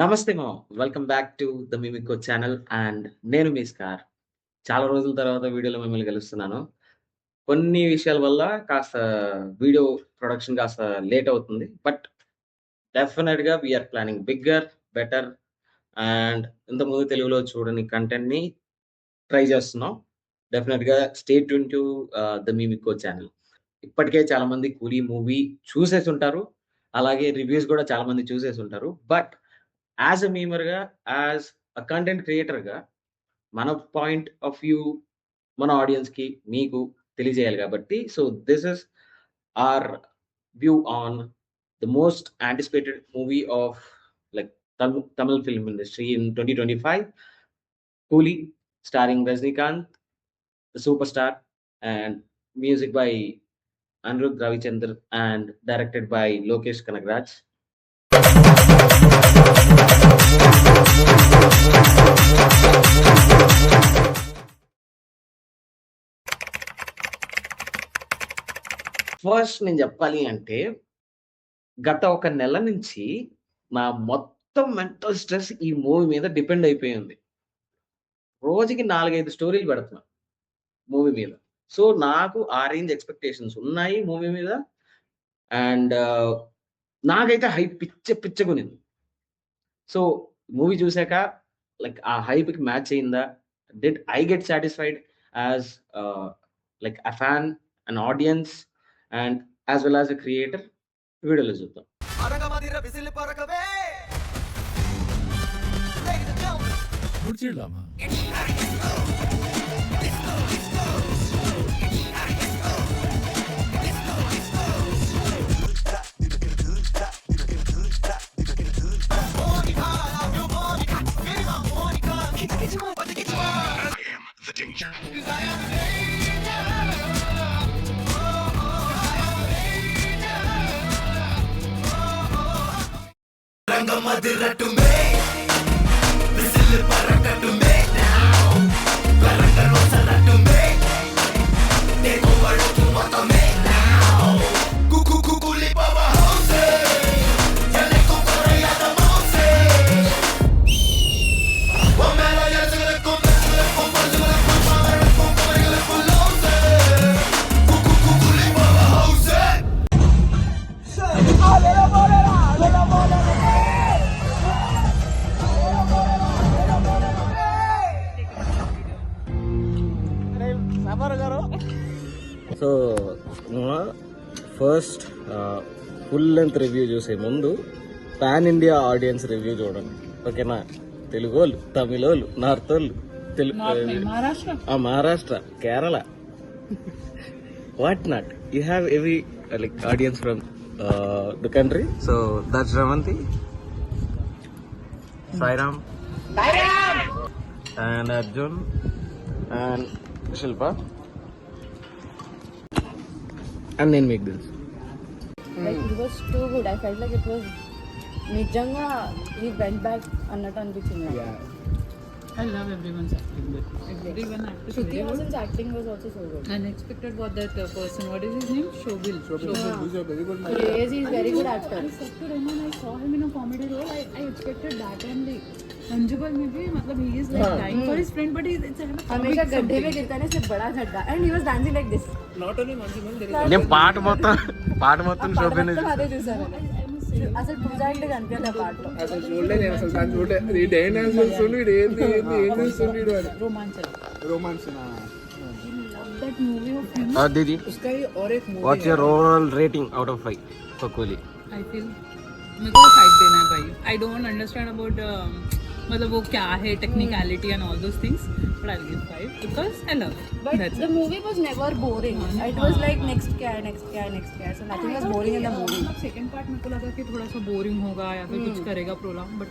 నమస్తే మామ. Welcome back to the Mimiko channel and నేను మీ స్కార్. చాలా రోజుల తర్వాత వీడియోలో మిమ్మల్ని కలుస్తున్నాను. కొన్ని విషయాల వల్ల కాస్త వీడియో ప్రొడక్షన్ కాస్త లేట్ అవుతుంది. బట్ డెఫినిట్‌గా we are planning bigger, better and ఇంతకుముందు తెలుగులో చూడని కంటెంట్‌ని ట్రై చేస్తున్నాం. డెఫినిట్‌గా stay tune to the Mimiko channel. ఇప్పటికే చాలామంది 'కూలీ' మూవీ చూసేసుంటారు. అలాగే రివ్యూస్ కూడా చాలామంది చూసేసుంటారు. బట్ యాస్ ఎ మీమర్‌గా, యాస్ ఎ కంటెంట్ క్రియేటర్‌గా మన పాయింట్ ఆఫ్ వ్యూ మన ఆడియన్స్‌కి, మీకు తెలియజేయాలి కాబట్టి, so this is our view on the most anticipated movie of like Tamil film industry in 2025, 'Coolie' starring Rajinikanth, the superstar, and music by Anirudh Ravichandran and directed by Lokesh Kanagaraj. First నేను చెప్పాలి అంటే, గత ఒక నెల నుంచి నా మొత్తం mental stress ఈ మూవీ మీద డిపెండ్ అయిపోయి ఉంది. రోజుకి 4, 5 స్టోరీలు పెడుతున్నా మూవీ మీద. సో, నాకు ఆ రేంజ్ ఎక్స్‌పెక్టేషన్స్ ఉన్నాయి మూవీ మీద. అండ్ నాకైతే హైప్ పిచ్చగుండింది. సో, మూవీ చూసాక లైక్ ఆ హైప్‌కి మ్యాచ్ అయిందా? Did I get satisfied as like a fan, an audience and as well as a creator? వీడియోలో చూద్దాం. முடிச்சிடலாமா? So, first full length review చూసే ముందు పాన్ ఇండియా ఆడియన్స్ రివ్యూ చూడండి, ఓకేనా? తెలుగోళ్ళు, తమిళోళ్ళు, నార్తోళ్ళు, Maharashtra, Kerala, what not, you have every like audience from the country. So that's రమంతి, Sairam and Arjun and Shilpa and then make this. Like it was too good. I felt like it was nijanga. He went back annattu anpichindi. Yeah. I love everyone's acting. Everyone acted. Shruti Hasan's acting was also so good. Unexpected what that person. What is his name? Shobil. Yeah. He's a very good Crazy, he's very good actor. I said to Rahman, I saw him in a comedy role. I expected that only. Manjubal maybe, मतलब he is like dying for his friend, but it's a हमेशा गड्ढे में गिरता है ना, सिर्फ बड़ा गड्ढा, and he was dancing like this. not only Manjubal. There is నేను పాట మొత్తం శోభనే అదే చూసాను. అసలు పూజ అంటే కనిపించలేదు ఆ పాటలో. అసలు చూడలేదు నేను, అసలు దాన్ని చూడలేదు. ఈ డాన్స్ చూస్తుండు, వీడు ఏంది చూస్తుండు అని. romantic. That movie of him. దీది, उसका ही और एक movie what's your overall rating out of 5 for Coolie? I feel मेरे को 5 देना है भाई. I don't understand about मतलब वो क्या है technicality and all those things, but I'll give 5 because I love it. But That's the it. movie was never boring. It was like next क्या है. So nothing was boring in the movie. Second part मेरे को लगा कि थोड़ा सा boring होगा या फिर कुछ करेगा prolong, but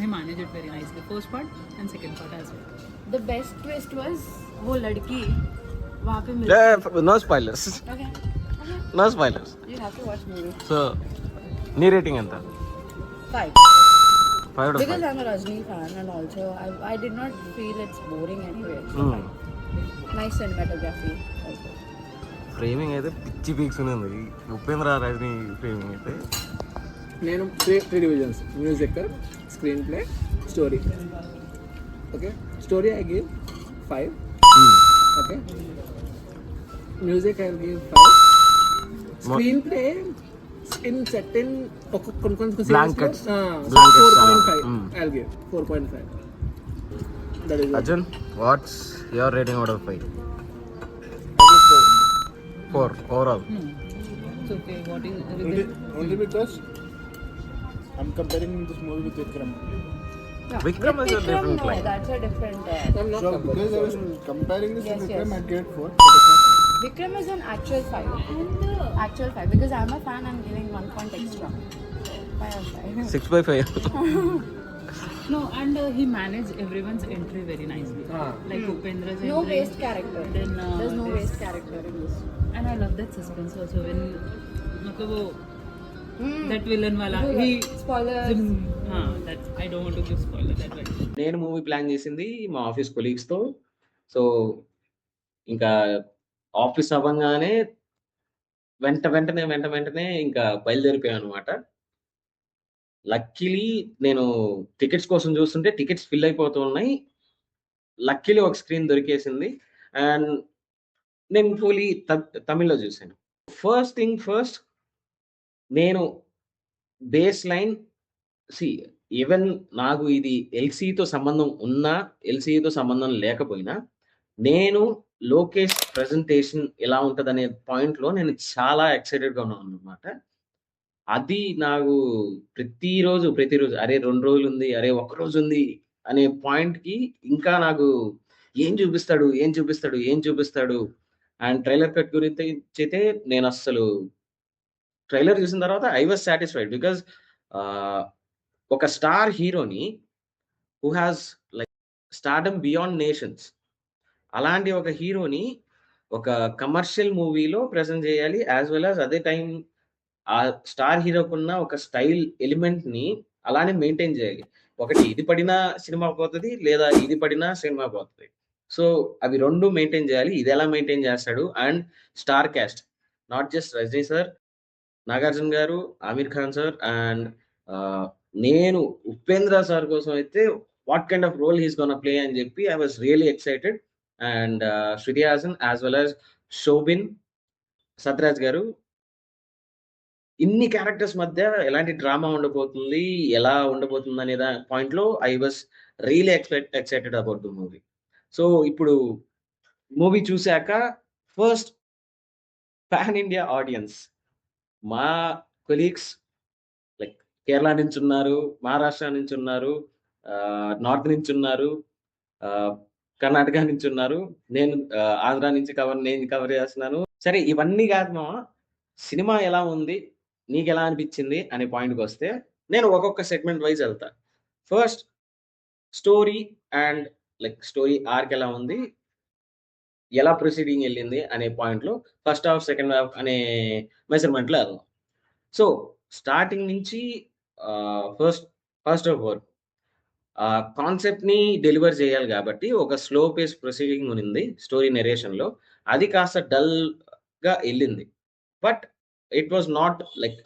he managed it very nicely. First part and second part as well. The best twist was वो लड़की वहाँ पे मिलती. No spoilers. Okay. No spoilers. You have to watch movie. So, నీ రేటింగ్ ఎంత? 5. 5 out of Because 5. I'm a Rajni fan and also I did not feel it's boring anyway. So Hmm. fine. Nice cinematography also. Framing అయితే పిచ్చి peaks ఉంది. ఉపేంద్ర రాజని framing అయితే నేను three divisions: music, screen play, story. Okay, story I give 5. Okay, music I give 5. Screen play in certain కొన్ని Blankets. 4.5. I'll give 4.5. That is Arjun, what's your rating out of 5? 4 overall. It's okay. What is Only because I'm comparing this movie with Vikram. Vikram is a different no, line. that's a different. I'm not So comparing. because I was comparing this Yes, with Vikram, yes. I gave 4. But it's not. Vikram is an actual 5. Actual 5 because I'm a fan. I'm giving 1 point extra. 5 out of 5. 6/5. no, and he managed everyone's entry very nicely. Ah. Like Upendra's No entry. waste character. Then There's no this- waste character in this. And I love that suspense also when मतलब वो Hmm. that villain wala Do he spoilers. that I don't want to give spoiler that way. నేను movie plan చేసింది మా office కొలీగ్స్తో. So ఇంకా office అవ్వగానే వెంటనే ఇంకా బయలుదేరిపోయాను అనమాట. లక్కీలీ నేను టికెట్స్ కోసం చూస్తుంటే టికెట్స్ ఫిల్ అయిపోతూ ఉన్నాయి. లక్కీలీ ఒక స్క్రీన్ దొరికేసింది. అండ్ నేను ఫుల్లీ తమిళ్లో చూశాను. ఫస్ట్ థింగ్ ఫస్ట్, నేను బేస్ లైన్ ఈవెన్ నాకు ఇది ఎల్సీతో సంబంధం ఉన్నా, ఎల్సీతో సంబంధం లేకపోయినా, నేను లోకేష్ ప్రెజెంటేషన్ ఎలా ఉంటదనే పాయింట్‌లో నేను చాలా ఎక్సైటెడ్‌గా ఉన్నాననమాట. అది నాకు ప్రతిరోజు అరే 2 రోజులుంది, అరే 1 రోజుంది అనే పాయింట్‌కి ఇంకా నాకు ఏం చూపిస్తాడు అండ్ ట్రైలర్ కట్ గురించైతే నేనస్సలు ట్రైలర్ చూసిన తర్వాత ఐ వాస్ సాటిస్ఫైడ్ బికాజ్ ఒక స్టార్ హీరోని who has like stardom beyond nations, అలాంటి ఒక హీరోని ఒక కమర్షియల్ మూవీలో ప్రెజెంట్ చేయాలి. యాజ్ వెల్ యాజ్ అదే టైం ఆ స్టార్ హీరోకున్న ఒక స్టైల్ ఎలిమెంట్‌ని అలానే మెయింటైన్ చేయాలి. ఒకటి ఇది పడినా సినిమా పోతది, లేదా ఇది పడినా సినిమా పోతది. సో అవి 2 మెయింటైన్ చేయాలి. ఇది ఎలా మెయింటైన్ చేస్తాడు? And star cast, not just Rajini sir, Nagarjuna గారు, ఆమీర్ ఖాన్ సార్ అండ్ నేను ఉపేంద్ర సార్ కోసం అయితే what kind of role he's gonna play అని చెప్పి I was really excited. And Shruti Haasan as well as Soubin, Sathyaraj గారు, ఇన్ని క్యారెక్టర్స్ మధ్య ఎలాంటి డ్రామా ఉండబోతుంది, ఎలా ఉండబోతుంది అనే పాయింట్‌లో I was really excited about the movie. So ఇప్పుడు మూవీ చూసాక ఫస్ట్ పాన్ ఇండియా ఆడియన్స్, మా కొలీగ్స్ లైక్ కేరళ నుంచి ఉన్నారు, మహారాష్ట్ర నుంచి ఉన్నారు, నార్త్ నుంచి ఉన్నారు, కర్ణాటక నుంచి ఉన్నారు. నేను ఆంధ్ర నుంచి నేను కవర్ చేస్తున్నాను. సరే ఇవన్నీ కాదు మామ, సినిమా ఎలా ఉంది, నీకెలా అనిపించింది అనే పాయింట్‌కొస్తే నేను ఒక్కొక్క సెగ్మెంట్ వైస్ వెళ్తా. First story and like story arc ఎలా ఉంది, ఎలా ప్రొసీడింగ్ ఎళ్ళింది అనే పాయింట్‌లో ఫస్ట్ హాఫ్, సెకండ్ హాఫ్ అనే మెజర్‌మెంట్‌లో వెళ్దాం. సో స్టార్టింగ్ నుంచి ఫస్ట్ ఆఫ్ ఆల్ కాన్సెప్ట్‌ని డెలివర్ చేయాలి కాబట్టి ఒక స్లో పేస్ ప్రొసీడింగ్ ఉంది స్టోరీ నరేషన్‌లో. అది కాస్త డల్‌గా ఎళ్ళింది. But it was not like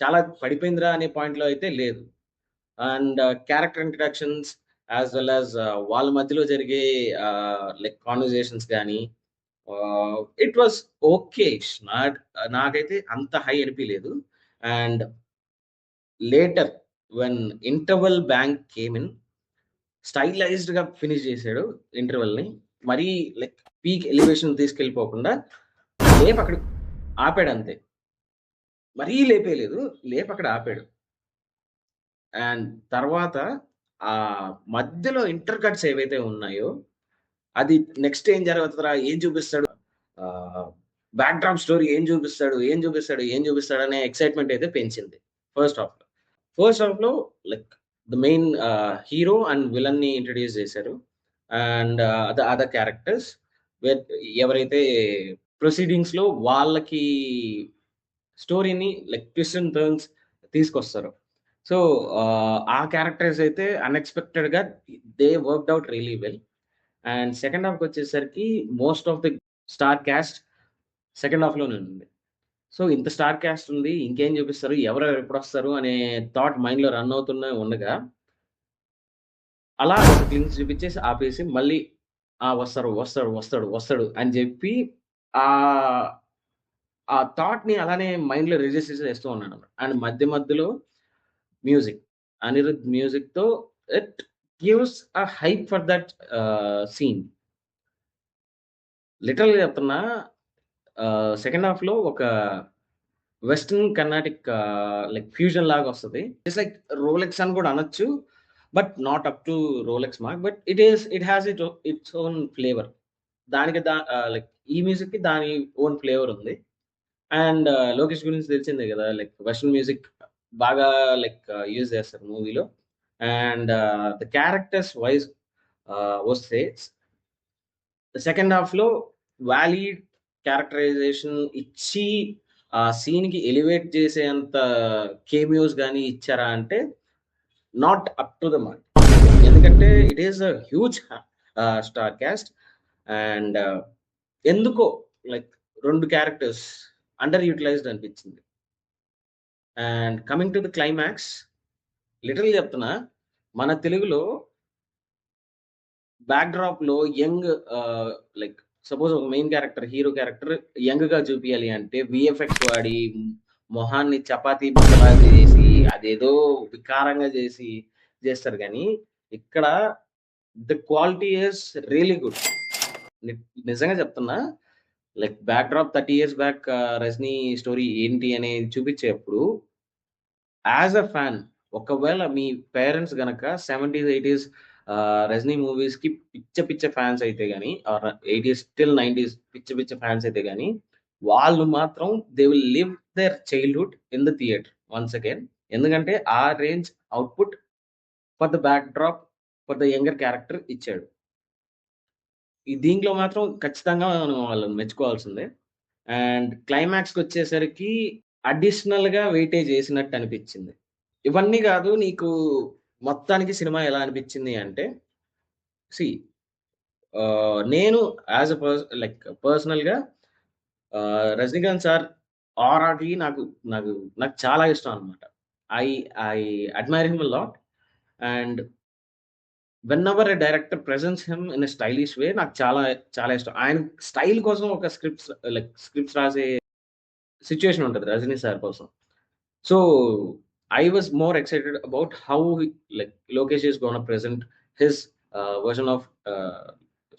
చాలా పడిపోయిందిరా అనే పాయింట్‌లో అయితే లేదు. And character introductions as well as వాళ్ళ మధ్యలో జరిగే లైక్ కాన్వర్జేషన్స్ గానీ ఇట్ వాస్ ఓకే. నాకైతే అంత హై అనిపియలేదు. And later when interval bang came in, స్టైలైజ్డ్‌గా ఫినిష్ చేశాడు ఇంటర్వల్‌ని. మరీ లైక్ పీక్ ఎలివేషన్ తీసుకెళ్ళిపోకుండా అక్కడ ఆపాడంతే. మరీ లేపేయలేదు, అక్కడ ఆపాడు. అండ్ తర్వాత మధ్యలో ఇంటర్ కట్స్ ఏవైతే ఉన్నాయో అది నెక్స్ట్ ఏం జరుగుతుందిరా, ఏం చూపిస్తాడు, బ్యాక్ డ్రాప్ స్టోరీ ఏం చూపిస్తాడు అనే ఎక్సైట్మెంట్ అయితే పెంచింది ఫస్ట్ హాఫ్‌లో like the main hero and విలన్ని ఇంట్రడ్యూస్ చేశారు. అండ్ అదర్ క్యారెక్టర్స్ ఎవరైతే ప్రొసీడింగ్స్‌లో వాళ్ళకి స్టోరీని లైక్ ట్విస్ట్ అండ్ టర్న్స్ తీసుకొస్తారు. సో ఆ క్యారెక్టర్స్ అయితే అన్ఎక్స్పెక్టెడ్‌గా they worked out really well. And second హాఫ్‌కి వచ్చేసరికి most of the star cast second హాఫ్‌లోనే ఉంది. సో ఇంత స్టార్ క్యాస్ట్ ఉంది, ఇంకేం చూపిస్తారు, ఎవరెవరు ఎప్పుడొస్తారు అనే థాట్ మైండ్‌లో రన్ అవుతూనే ఉండగా, అలా ఒక గ్లింప్స్ చూపించేసి ఆపేసి మళ్ళీ వస్తారు, వస్తాడు, వస్తాడు, వస్తాడు అని చెప్పి ఆహ్, ఆ థాట్‌ని అలానే మైండ్‌లో రిజిస్టర్ చేస్తూ ఉన్నానన్నమాట. అండ్ మధ్యలో మ్యూజిక్. అనిరుద్ మ్యూజిక్‌తో it gives a hype for that scene. లిటరల్‌గా చెప్తున్నా సెకండ్ హాఫ్‌లో ఒక వెస్టర్న్ కర్ణాటిక్ లైక్ ఫ్యూజన్ లాగా వస్తది. ఇట్స్ లైక్ రోలెక్స్ అని కూడా అనొచ్చు. But not up to Rolex mark. But it has its own flavour. దానికి లైక్ ఈ మ్యూజిక్‌కి దాని ఓన్ ఫ్లేవర్ ఉంది. అండ్ లోకేష్ గురించి తెలిసిందే కదా! లైక్ వెస్టర్న్ మ్యూజిక్ బాగా లైక్ యూజ్ చేస్తారు మూవీలో. అండ్ ద క్యారెక్టర్స్ వైస్ వస్తే సెకండ్ హాఫ్‌లో వాలిడ్ క్యారెక్టరైజేషన్ ఇచ్చి ఆ సీన్‌కి ఎలివేట్ చేసేంత కేమియోస్ గాని ఇచ్చారా అంటే not up to the mark. ఎందుకంటే it is a huge star cast. And ఎందుకో లైక్ 2 క్యారెక్టర్స్ అండర్ యుటిలైజ్డ్ అనిపించింది. And coming to the climax literally చెప్తున్నా మన తెలుగులో బ్యాక్‌డ్రాప్‌లో యంగ్ లైక్ సపోజ్ ఒక మెయిన్ క్యారెక్టర్, హీరో క్యారెక్టర్ యంగ్‌గా చూపియాలి అంటే వీఎఫ్ఎక్స్ వాడి మొహాన్ని చపాతీ ముక్కలా చేసి, అదేదో వికారంగా చేస్తారు గానీ, ఇక్కడ the quality is really good. ని నిజంగా చెప్తున్నా. Like backdrop 30 years back 'Rajini' story ఏంటి అనేది చూపించేప్పుడు యాస్ ఎ ఫ్యాన్ ఒకవేళ మీ పేరెంట్స్ గనక 70స్, 80స్ 'రజనీ' మూవీస్‌కి పిచ్చ ఫ్యాన్స్ అయితే గాని ఆర్ 80స్ టిల్ 90స్ పిచ్చ ఫ్యాన్స్ అయితే గాని, వాళ్ళు మాత్రం they will live their childhood in the theatre once again. ఎందుకంటే ఆ range output for the backdrop for the younger character ఇచ్చాడు. ఈ దీంట్లో మాత్రం ఖచ్చితంగా మనం వాళ్ళని మెచ్చుకోవాల్సిందే. అండ్ క్లైమాక్స్‌కొచ్చేసరికి అడిషనల్‌గా వెయిటేజ్ ఏసినట్టు అనిపించింది. ఇవన్నీ గాదు నీకు మొత్తానికి సినిమా ఎలా అనిపించింది అంటే, సీ నేను యాస్ ఎ లైక్ పర్సనల్‌గా 'రజనీకాంత్' సార్ ఆరాకి నాకు నాకు నాకు చాలా ఇష్టం అన్నమాట. I I admire him a lot. And whenever a director presents him in a stylish way నాకు చాలా ఇష్టం. ఆయన స్టైల్ కోసం ఒక స్క్రిప్ట్స్ రాసే సిట్యుయేషన్ ఉంటది 'రజనీ' సార్ కోసం. So, I was more excited about how like Lokesh is gonna present his version of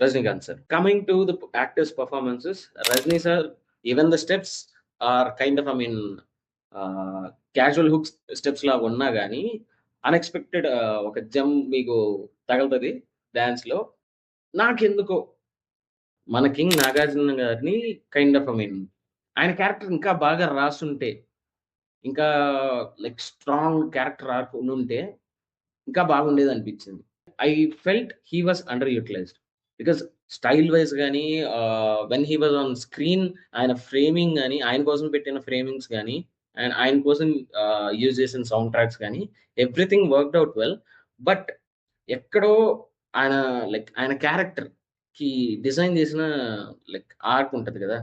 Rajinikanth sir. Coming to the actors' performances, Rajini sir, even the steps are kind of, I mean, casual hooks steps la uన్నా గాని unexpected ఒక gem మీకు తగలుతది డాన్స్‌లో. నాకెందుకో మన king Nagarjuna గారిని kind of, I mean, ఆయన character ఇంకా బాగా రాసుంటే, ఇంకా లైక్ స్ట్రాంగ్ క్యారెక్టర్ ఆర్క్ ఉండుంటే ఇంకా బాగుండేదనిపించింది. I felt he was under utilised. Because style wise గాని when he was on screen ఆయన ఫ్రేమింగ్ గాని, ఆయన కోసం పెట్టిన ఫ్రేమింగ్స్ గాని, అండ్ ఆయన కోసం యూజ్ చేసిన సౌండ్ ట్రాక్స్ గాని everything worked out well. But ఎక్కడో ఆయన లైక్ ఆయన క్యారెక్టర్‌కి డిజైన్ చేసిన లైక్ ఆర్క్ ఉంటది కదా!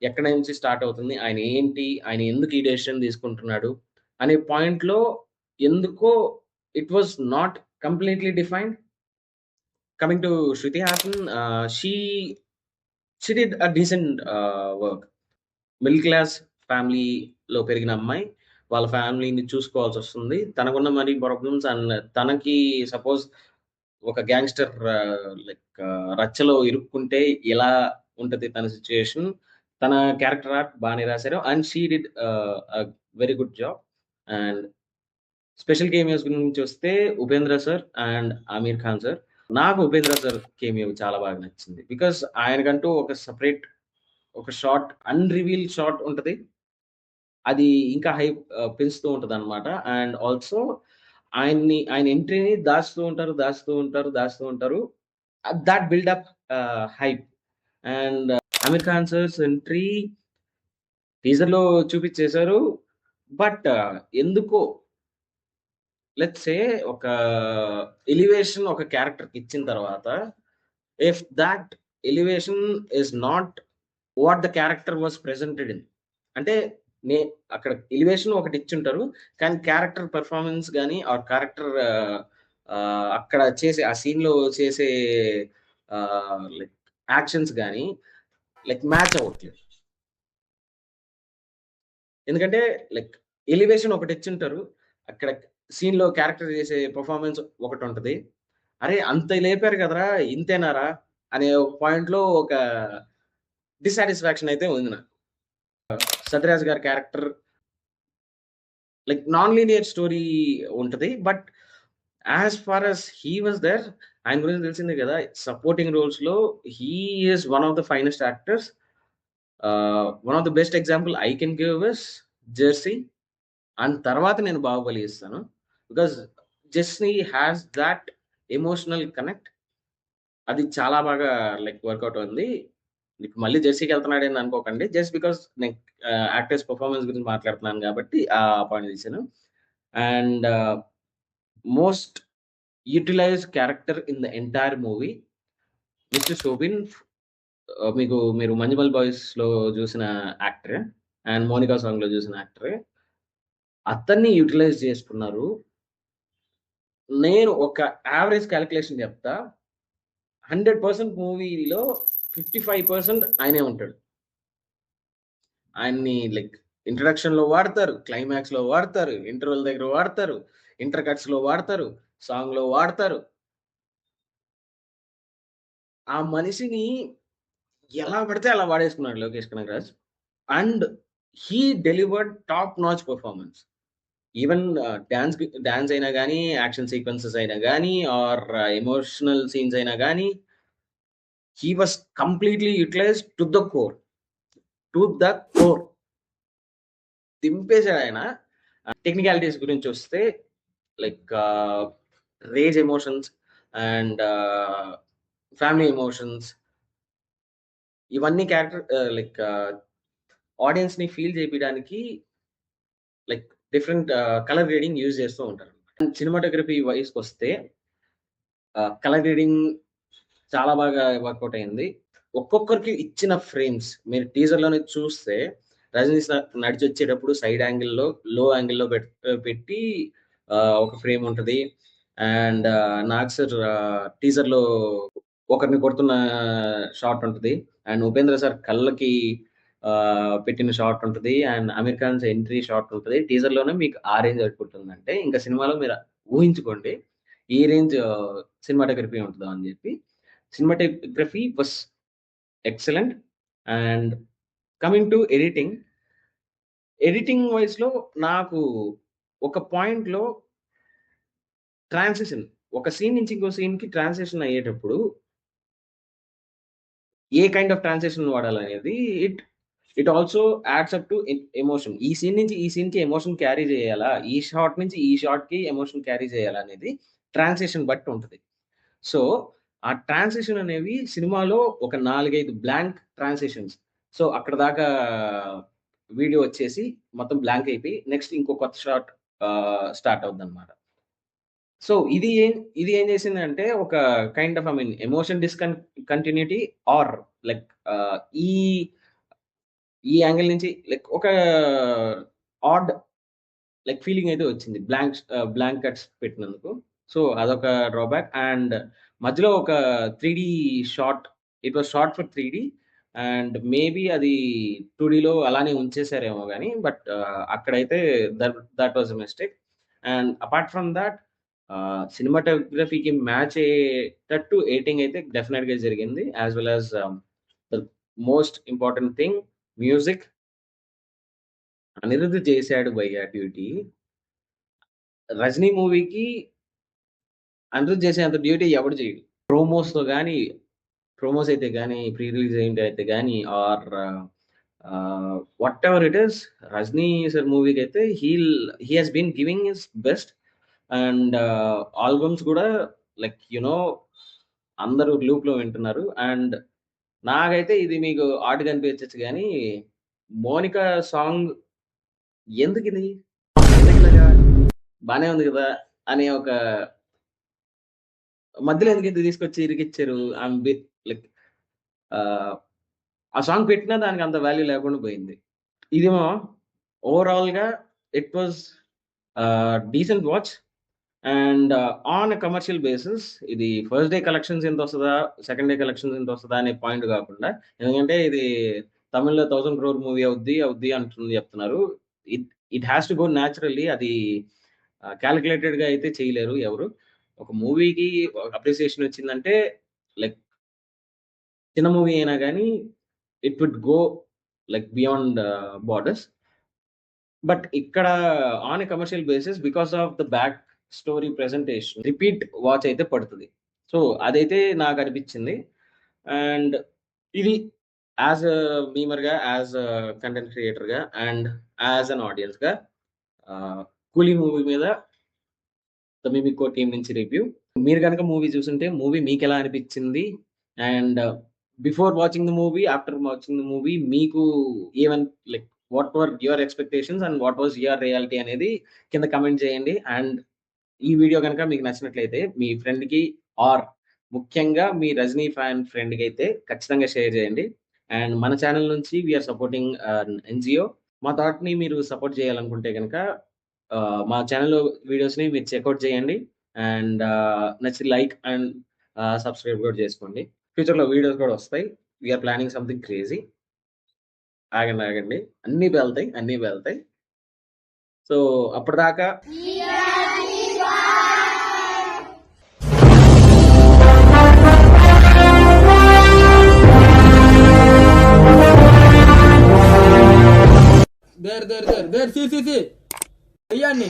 ఎక్కడి నుంచి స్టార్ట్ అవుతుంది? ఆయన ఏంటి? ఆయన ఎందుకు ఈ డెసిషన్ తీసుకుంటున్నాడు? అనే పాయింట్‌లో ఎందుకో it was not completely defined. Coming to Shruti Haasan, she did a decent work. Middle class ఫ్యామిలీలో పెరిగిన అమ్మాయి వాళ్ళ ఫ్యామిలీని చూసుకోవాల్సొస్తుంది. తనకున్న మనీ ప్రాబ్లమ్స్ అండ్ తనకి సపోజ్ ఒక గ్యాంగ్‌స్టర్ లైక్ రచ్చలో ఇరుక్కుంటే ఎలా ఉంటది తన సిట్యుయేషన్. తన క్యారెక్టర్ ఆర్క్ బానే రాశారు. And she did very good job. And special cameos గురించొస్తే Upendra sir and Aamir Khan sir. నాకు ఉపేంద్ర సార్ కేమియో చాలా బాగా నచ్చింది. బికాజ్ ఆయనకంటూ ఒక సెపరేట్ ఒక షాట్, అన్‌రివీల్ షాట్ ఉంటది. అది ఇంకా హైప్ పెంచుతూ ఉంటదనమాట. అండ్ ఆల్సో ఆయన ఎంట్రీని దాచుతూ ఉంటారు. That build up hype. And Aamir Khan sir's entry టీజర్‌లో చూపిచ్చేశారు. బట్ ఎందుకో లెట్స్ సే ఒక ఎలివేషన్ ఒక క్యారెక్టర్‌కి ఇచ్చిన తర్వాత, if thought elevation is not what the character was presented in, అంటే నే అక్కడ ఎలివేషన్ ఒకటి ఇచ్చుంటారు. కానీ క్యారెక్టర్ పెర్ఫార్మన్స్ గాని, ఆర్ క్యారెక్టర్ అక్కడ చేసే ఆ సీన్‌లో చేసే లైక్ యాక్షన్స్ గాని మ్యాచ్ అవ్వట్లేదు. ఎందుకంటే లైక్ ఎలివేషన్ ఒకటి ఇచ్చుంటారు. అక్కడ సీన్‌లో క్యారెక్టర్ చేసే పెర్ఫార్మన్స్ ఒకటుంటది. అరే! అంత లేపారు కదరా! ఇంతేనారా? అనే ఒక పాయింట్‌లో ఒక డిస్సాటిస్ఫాక్షన్ అయితే ఉంది నాకు. సత్యరాజ్ గారి క్యారెక్టర్ నాన్ లీనియర్ స్టోరీ ఉంటది. But as far as he was there, ఆయన గురించి తెలిసిందే కదా! సపోర్టింగ్ రోల్స్‌లో he is one of the finest actors. One of the best example I can give is 'Jersey'. And తర్వాత నేను 'బాహుబలి' ఇస్తాను. Because 'Jersey' has that emotional connect. అది చాలా బాగా వర్కౌట్ అయింది. ఇప్పుడు మళ్ళీ 'జెర్సీకి' వెళ్తున్నాడని అనుకోకండి. జస్ట్ బికాజ్ నేను యాక్టర్స్ పెర్ఫార్మన్స్ గురించి మాట్లాడుతున్నాను కాబట్టి ఆ పాయింట్ తీశాను. And most utilised character in the entire movie mister Shobin. మీరు 'మంజుమల్ బాయ్స్‌లో' చూసిన యాక్టరే. అండ్ 'మోనికా సాంగ్‌లో' చూసిన యాక్టరే. అతన్ని యుటిలైజ్ చేసుకున్నారు. నేను ఒక యావరేజ్ కాలిక్యులేషన్ చెప్తా. 100% మూవీలో 55% ఆయనే ఉంటాడు. ఆయన్ని ఇంట్రడక్షన్‌లో వాడతారు, క్లైమాక్స్‌లో వాడతారు, ఇంటర్వెల్ దగ్గర వాడతారు, ఇంటర్ కట్స్‌లో వాడతారు, సాంగ్‌లో వాడతారు. ఆ మనిషిని ఎలా పడితే అలా వాడేసుకున్నాడు Lokesh Kanagaraj. And he delivered top notch performance. Even dance అయినా గానీ, యాక్షన్ సీక్వెన్సెస్ అయినా గానీ, ఆర్ ఎమోషనల్ సీన్స్ అయినా గానీ, he was completely utilised to the core. To the core. దింపేసాడాయన. టెక్నికాలిటీస్ గురించొస్తే like rage emotions and family emotions ఇవన్నీ క్యారెక్టర్ ఆడియన్స్‌ని ఫీల్ చేపియడానికి డిఫరెంట్ కలర్ గ్రేడింగ్ యూజ్ చేస్తూ ఉంటారు. సినిమాటోగ్రఫీ వైస్‌కొస్తే కలర్ గ్రేడింగ్ చాలా బాగా వర్కౌట్ అయింది. ఒక్కొక్కరికి ఇచ్చిన ఫ్రేమ్స్ మీరు టీజర్‌లోనే చూస్తే రజనీ సార్ నడిచొచ్చేటప్పుడు సైడ్ యాంగిల్‌లో, లో యాంగిల్‌లో పెట్టి ఒక ఫ్రేమ్ ఉంటది. అండ్ నాగ్ సార్ టీజర్‌లో ఒకరిని కొడుతున్న షాట్ ఉంటది. అండ్ ఉపేంద్ర సార్ కళ్ళకి పెట్టిన షాట్ ఉంటది. అండ్ అమీర్ ఖాన్స్ ఎంట్రీ షాట్ ఉంటది. టీజర్‌లోనే మీకు ఆ రేంజ్ అవుట్‌పుట్ ఉందంటే, ఇంకా సినిమాలో మీరు ఊహించుకోండి ఏ రేంజ్ సినిమాటోగ్రఫీ ఉంటదో అని చెప్పి. Cinematography was excellent. And coming to editing. Editing వైస్‌లో నాకు ఒక పాయింట్‌లో ట్రాన్సిషన్ ఒక సీన్ నుంచి ఇంకో సీన్‌కి ట్రాన్సిషన్ అయ్యేటప్పుడు ఏ కైండ్ ఆఫ్ ట్రాన్సిషన్ వాడాలనేది it also adds up to emotion. ఈ సీన్ నుంచి ఈ సీన్‌కి ఎమోషన్ క్యారీ చేయాలా? ఈ షాట్ నుంచి ఈ షాట్‌కి ఎమోషన్ క్యారీ చేయాలా? అనేది ట్రాన్సిషన్ బట్టి ఉంటది. సో, ఆ ట్రాన్సిషన్ అనేవి సినిమాలో ఒక 4, 5 బ్లాంక్ ట్రాన్సిషన్స్. సో, అక్కడ దాకా వీడియో వచ్చేసి మొత్తం బ్లాంక్ అయిపోయి నెక్స్ట్ ఇంకో కొత్త షాట్ స్టార్ట్ అవుద్దనమాట. సో, ఇది ఏం చేసిందంటే ఒక kind of emotion continuity or like ah, ఈ ఈ యాంగిల్ నుంచి ఒక ఆడ్ ఫీలింగ్ అయితే వచ్చింది. బ్లాంక్ కట్స్ పెట్టినందుకు. సో, అదొక డ్రాబ్యాక్. అండ్ మధ్యలో ఒక 3డీ shot. It was shot for 3డీ అండ్ మేబీ అది 2డీలో అలానే ఉంచేసారేమో గాని బట్ అక్కడైతే that was a mistake. And apart from that సినిమాటోగ్రఫీకి మ్యాచ్ అయ్యేటట్టు ఎడిటింగ్ అయితే డెఫినిట్‌గా జరిగింది. As well as the most important thing music. Anirudh చేశాడు భయ్యా డ్యూటీ. 'రజనీ' మూవీకి అనిరుద్ చేసేంత డ్యూటీ ఎవడు చేయడు. ప్రోమోస్ అయితే గాని, ప్రీ రిలీజ్ ఈవెంట్ అయితే గాని or whatever it is 'Rajini' sir మూవీకైతే he has been giving his best. And albums కూడా అందరూ లూప్‌లో వింటున్నారు. అండ్ నాకైతే ఇది మీకు ఆడ్‌గా అనిపించొచ్చు గానీ, 'మోనికా' సాంగ్ ఎందుకిది? ఎందుకిలాగా? బానే ఉంది గదా! అనే ఒక మధ్యలో ఎందుకు తీసుకొచ్చి ఇరికిచ్చారు? ఐయామ్ లైక్ ఆహ్, ఆ సాంగ్ పెట్టినా దానికి అంత వాల్యూ లేకుండా పోయింది. ఇదేమో ఓవరాల్‌గా it was decent watch. And on a commercial basis ఇది ఫస్ట్ డే కలెక్షన్స్ ఎంతొస్తదా? సెకండ్ డే కలెక్షన్స్ ఎంతొస్తదా? అనే పాయింట్ గాకుండా, ఎందుకంటే ఇది తమిళ్‌లో 1000 క్రోర్ మూవీ అవుద్ది అంటుంది చెప్తున్నారు. It it has to go naturally. అది కాలిక్యులేటెడ్‌గా అయితే చేయలేరు ఎవరు. ఒక మూవీకి అప్రిసియేషన్ వచ్చిందంటే లైక్ చిన్న మూవీ అయినా గానీ it would go like beyond borders. But ఇక్కడ on a commercial basis because of the back story presentation repeat watch అయితే పడుతుంది. సో అదైతే నాకు అనిపించింది. అండ్ ఇది యాజ్ అ మీమర్గా, యాజ్ అ కంటెంట్ క్రియేటర్గా అండ్ యాజ్ అన్ ఆడియన్స్గా కూలీ మూవీ మీద ద మిమికో టీమ్ నుంచి రివ్యూ. మీరు కనుక మూవీ చూసుంటే మూవీ మీకు ఎలా అనిపించింది? And before watching the movie, after watching the movie మీకు ఏమన్ like what were your expectations and what was your reality అనేది కింద కమెంట్ చేయండి. అండ్ ఈ వీడియో కనుక మీకు నచ్చినట్లయితే మీ ఫ్రెండ్‌కి ఆర్ ముఖ్యంగా మీ రజనీ ఫ్యాన్ ఫ్రెండ్‌కి అయితే ఖచ్చితంగా షేర్ చేయండి. అండ్ మన ఛానల్ నుంచి వీఆర్ సపోర్టింగ్ ఎన్‌జిఓ. మా థాట్‌ని మీరు సపోర్ట్ చేయాలనుకుంటే గనక మా ఛానల్‌లో వీడియోస్‌ని మీరు చెక్‌ఔట్ చేయండి. అండ్ నచ్చితే లైక్ అండ్ సబ్స్క్రైబ్ కూడా చేసుకోండి. ఫ్యూచర్‌లో వీడియోస్ కూడా వస్తాయి. We're planning something crazy. ఆగండి. అన్నీ వెళ్తాయి. సో అప్పటిదాకా దేర్. See. అయ్యాన్ని